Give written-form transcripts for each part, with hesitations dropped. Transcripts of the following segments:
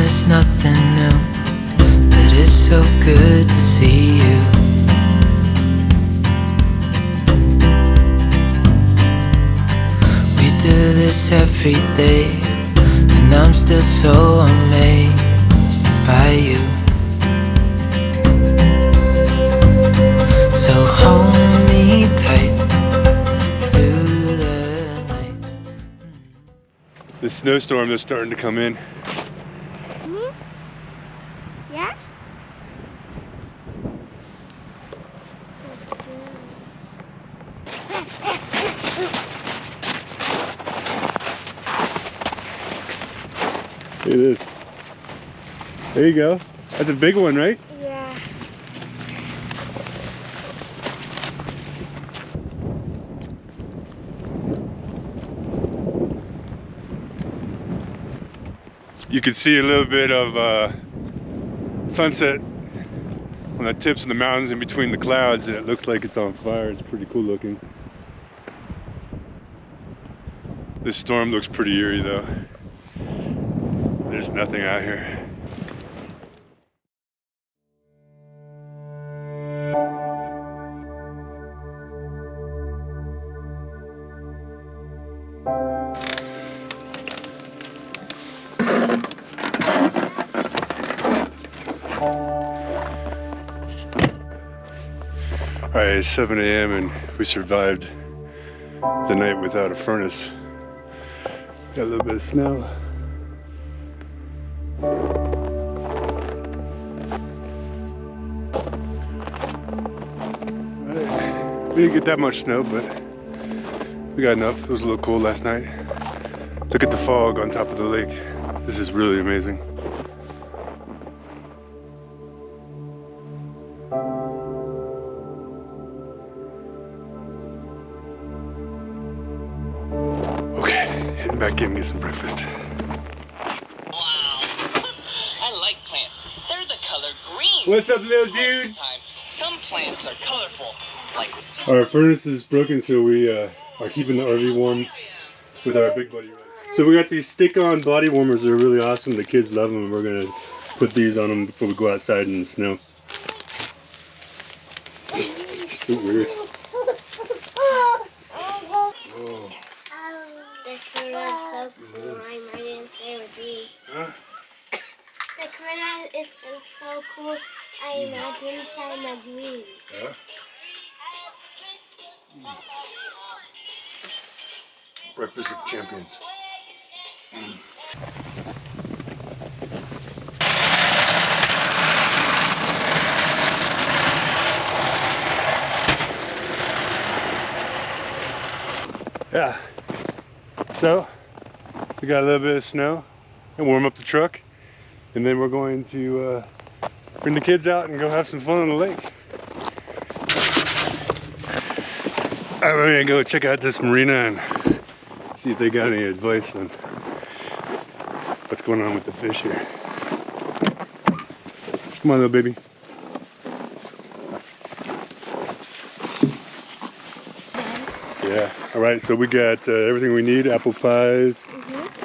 it's nothing new, but it's so good to see you. We do this every day, and I'm still so amazed by you. So hold me tight through the night. The snowstorm is starting to come in. Yeah? Look at this. There you go. That's a big one, right? Yeah. You can see a little bit of sunset on the tips of the mountains in between the clouds, and it looks like it's on fire. It's pretty cool looking. This storm looks pretty eerie though. There's nothing out here. Alright, it's 7 a.m. and we survived the night without a furnace. Got a little bit of snow. Alright, we didn't get that much snow, but we got enough. It was a little cool last night. Look at the fog on top of the lake. This is really amazing. Heading back in and get some breakfast. Wow. I like plants. They're the color green. What's up, little dude? Some plants are colorful, like... Our furnace is broken, so we are keeping the RV warm with our big buddy. So we got these stick-on body warmers that are really awesome. The kids love them, and we're gonna put these on them before we go outside in the snow. So weird. The corner is so cool. I imagine inside my dreams. Yeah. Breakfast of champions. Yeah. So we got a little bit of snow and warm up the truck, and then we're going to bring the kids out and go have some fun on the lake. Alright, we're gonna go check out this marina and see if they got any advice on what's going on with the fish here. Come on, little baby. Yeah, alright, so we got everything we need, apple pies,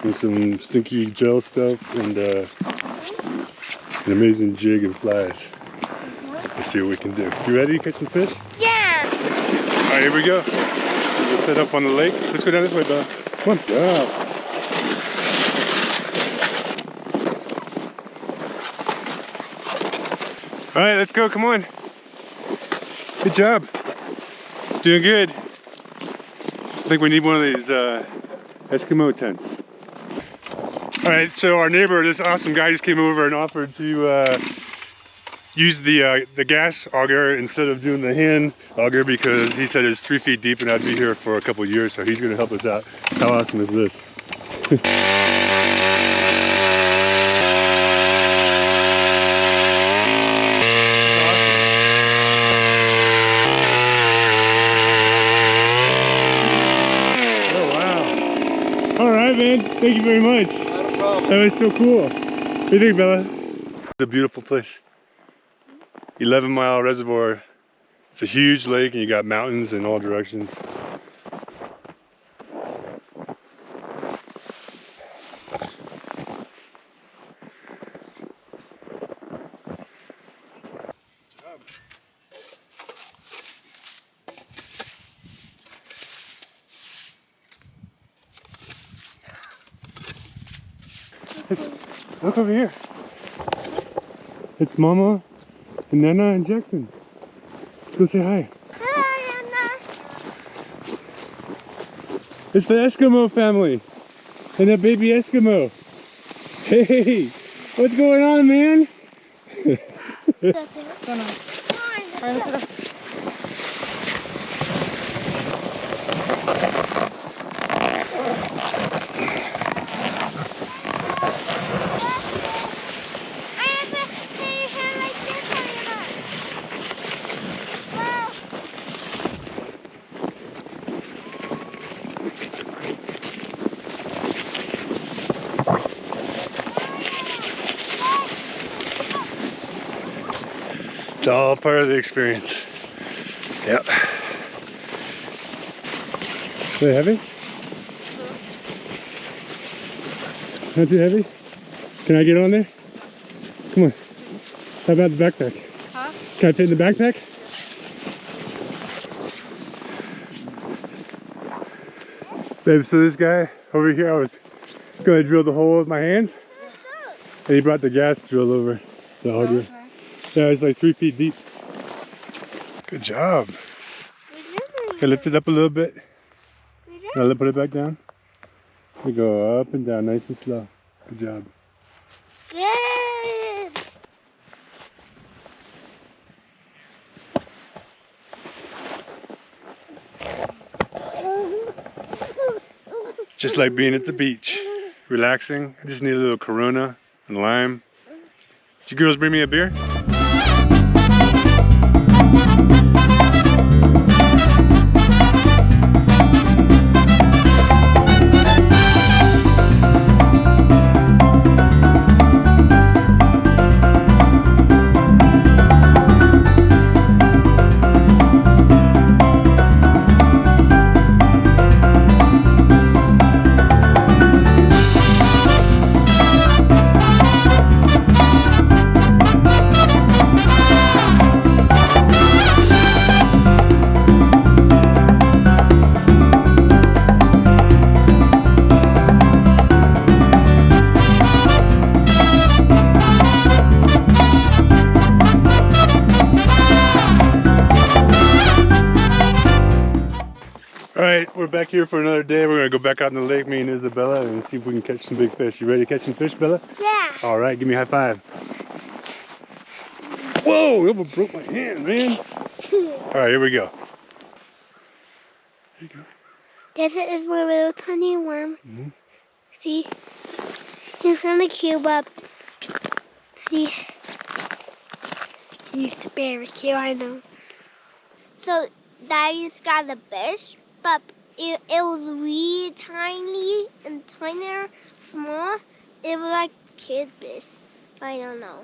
and some stinky gel stuff, and an amazing jig and flies. Let's see what we can do. You ready to catch some fish? Yeah. Alright, here we go. We'll set up on the lake. Let's go down this way, Bella. Come on. Yeah. Alright, let's go. Come on. Good job. Doing good. I think we need one of these Eskimo tents. Alright, so our neighbor, this awesome guy, just came over and offered to use the gas auger instead of doing the hand auger, because he said it's 3 feet deep and I'd be here for a couple of years, so he's going to help us out. How awesome is this? Alright, man. Thank you very much. Not a problem. That was so cool. What do you think, Bella? It's a beautiful place. 11-mile reservoir. It's a huge lake and you got mountains in all directions. Look over here. It's Mama and Nana and Jackson. Let's go say hi. Hi, Anna. It's the Eskimo family and a baby Eskimo. Hey, what's going on, man? That's it. Go now. Come on, All right, let's go. I have to put your hair like this on your back. Wow. It's all part of the experience. Yep. Is it heavy? Not too heavy? Can I get on there? Come on. How about the backpack? Huh? Can I fit in the backpack? Babe, so this guy over here, I was gonna drill the hole with my hands, and he brought the gas drill over. The audio. Yeah, it's like 3 feet deep. Good job. Okay, lift it up a little bit. Now put it back down. We go up and down, nice and slow. Good job. Good. Just like being at the beach, relaxing. I just need a little Corona and lime. Did you girls bring me a beer? Alright, we're back here for another day. We're gonna go back out in the lake, me and Isabella, and see if we can catch some big fish. You ready to catch some fish, Bella? Yeah. Alright, give me a high five. Whoa, it almost broke my hand, man. Alright, here we go. Here you go. This is my little tiny worm. Mhm. See? He's gonna cube up. See? He's very cute, I know. So, Daddy's got a fish, but it was really tiny and tinier, small. It was like kid fish. I don't know.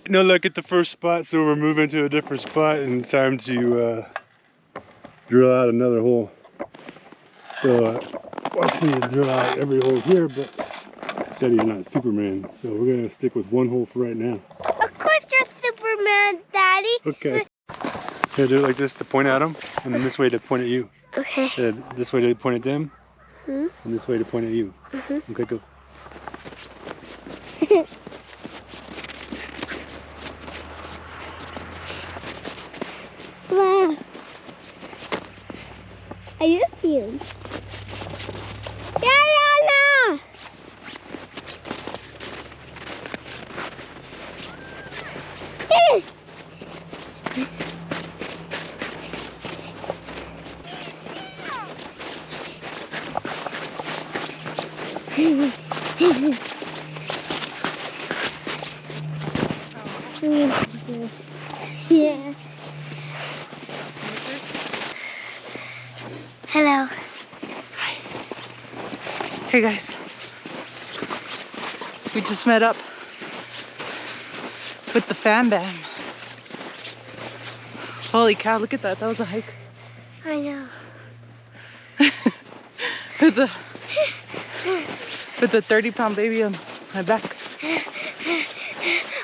No luck at the first spot, so we're moving to a different spot, and it's time to drill out another hole. So, watch me drill out every hole here, but Daddy's not Superman, so we're gonna stick with one hole for right now. Of course you're Superman, Daddy. Okay. Here, do it like this to point at them, and then this way to point at you. Okay. This way to point at them, Hmm? and this way to point at you. Okay, go. Wow. I used you. Yeah, no. Yeah. Hello. Hey guys, we just met up with the fan bam. Holy cow, look at that, that was a hike. I know. with the 30-pound baby on my back.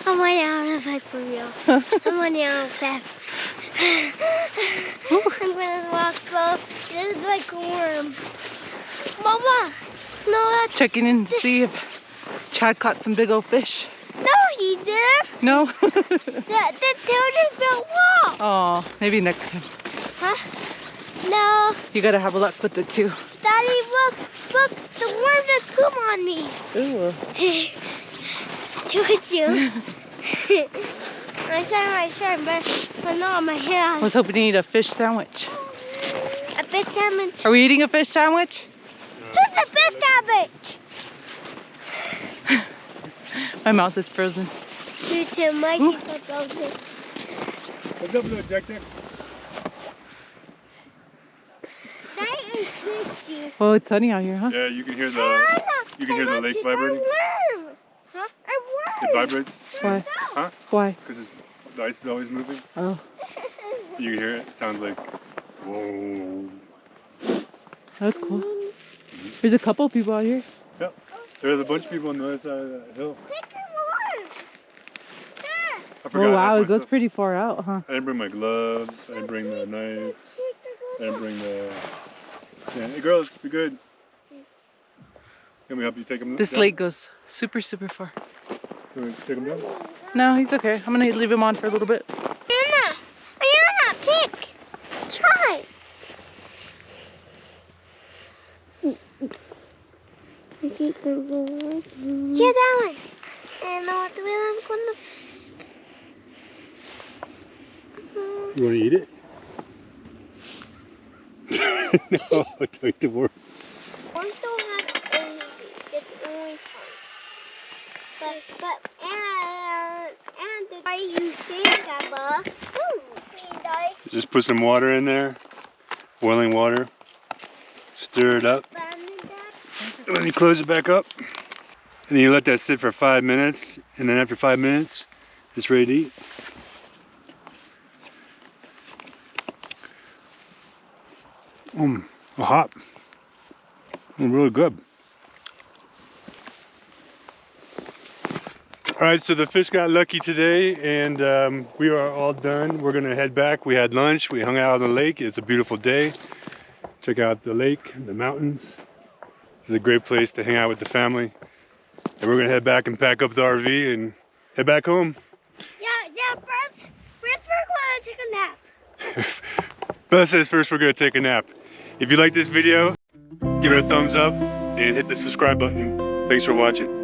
I'm running out of life for real. I'm running out of fast. I'm gonna walk slow. This is like a worm. Mama! No, that's... Checking in to see if Chad caught some big old fish. No, he didn't. No? The turtles built wall. Oh, maybe next time. Huh? No. You gotta have luck with it too. Daddy, look, the worm just pooped on me. Ooh. Took you. I'm trying my shirt, but not on my I hand. was hoping to eat a fish sandwich. A fish sandwich. Are we eating a fish sandwich? Who's a fish sandwich? My mouth is frozen. You too, Mikey. What's up, little Jack Jack? That is fishy. Well, it's sunny out here, huh? Yeah, you can hear the lake vibrating. Huh? It vibrates. Why? Huh? Why? Because the ice is always moving. Oh, You can hear it. It sounds like, whoa. that's cool. There's a couple people out here. Yep. There's a bunch of people on the other side of that hill. I forgot Oh wow, half it my goes stuff. pretty far out, huh? I didn't bring my gloves. I didn't bring the knife. I didn't bring the. Yeah. Hey girls, be good. Can we help you take them This down? lake goes super, super far. Can we take them down? No, he's okay. I'm gonna leave him on for a little bit. Ayana, pick. Try. Yeah, that one. And what do we have on the... You want to eat it? No, take the word. One still has only just only parts. But and the way you say that, Just put some water in there, boiling water. Stir it up. And then you close it back up. And then you let that sit for 5 minutes. And then after 5 minutes, it's ready to eat. Hot. Really good. Alright, so the fish got lucky today and we are all done. We're gonna head back. We had lunch, we hung out on the lake. It's a beautiful day. Check out the lake, the mountains. This is a great place to hang out with the family. And we're gonna head back and pack up the RV and head back home. Yeah, first we're going to take a nap. Bella says first we're gonna take a nap. If you like this video, give it a thumbs up and hit the subscribe button. Thanks for watching.